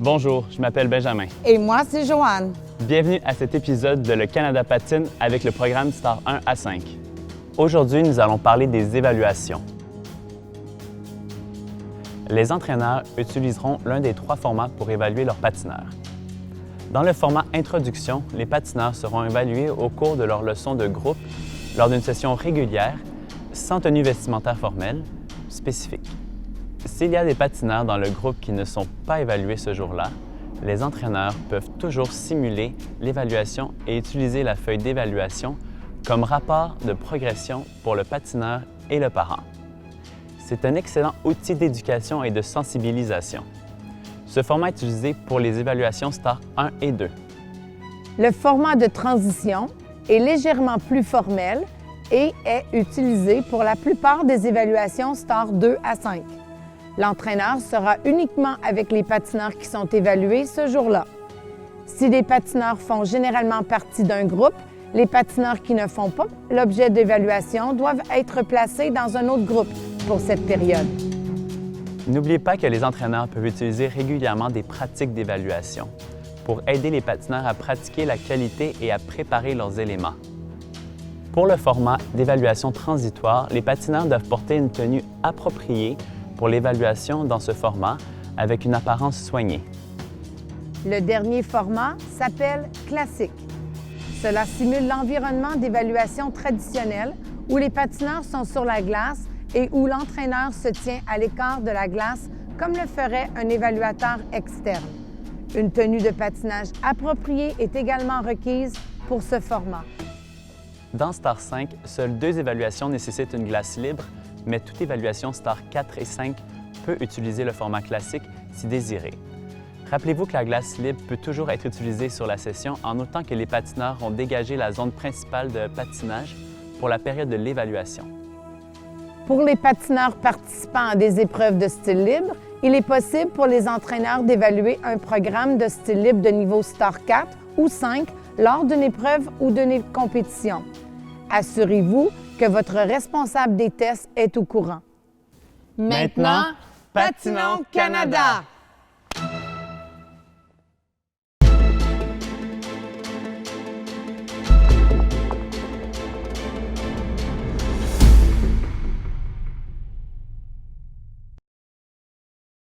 Bonjour, je m'appelle Benjamin. Et moi, c'est Joanne. Bienvenue à cet épisode de Le Canada patine avec le programme Star 1 à 5. Aujourd'hui, nous allons parler des évaluations. Les entraîneurs utiliseront l'un des 3 formats pour évaluer leurs patineurs. Dans le format Introduction, les patineurs seront évalués au cours de leur leçon de groupe lors d'une session régulière, sans tenue vestimentaire formelle, spécifique. S'il y a des patineurs dans le groupe qui ne sont pas évalués ce jour-là, les entraîneurs peuvent toujours simuler l'évaluation et utiliser la feuille d'évaluation comme rapport de progression pour le patineur et le parent. C'est un excellent outil d'éducation et de sensibilisation. Ce format est utilisé pour les évaluations Star 1 et 2. Le format de transition est légèrement plus formel et est utilisé pour la plupart des évaluations Star 2 à 5. L'entraîneur sera uniquement avec les patineurs qui sont évalués ce jour-là. Si les patineurs font généralement partie d'un groupe, les patineurs qui ne font pas l'objet d'évaluation doivent être placés dans un autre groupe pour cette période. N'oubliez pas que les entraîneurs peuvent utiliser régulièrement des pratiques d'évaluation pour aider les patineurs à pratiquer la qualité et à préparer leurs éléments. Pour le format d'évaluation transitoire, les patineurs doivent porter une tenue appropriée pour l'évaluation dans ce format avec une apparence soignée. Le dernier format s'appelle classique. Cela simule l'environnement d'évaluation traditionnel où les patineurs sont sur la glace et où l'entraîneur se tient à l'écart de la glace comme le ferait un évaluateur externe. Une tenue de patinage appropriée est également requise pour ce format. Dans Star 5, seules 2 évaluations nécessitent une glace libre, mais toute évaluation Star 4 et 5 peut utiliser le format classique si désiré. Rappelez-vous que la glace libre peut toujours être utilisée sur la session en autant que les patineurs ont dégagé la zone principale de patinage pour la période de l'évaluation. Pour les patineurs participant à des épreuves de style libre, il est possible pour les entraîneurs d'évaluer un programme de style libre de niveau Star 4 ou 5 lors d'une épreuve ou d'une compétition. Assurez-vous que votre responsable des tests est au courant. Maintenant, patinons Canada!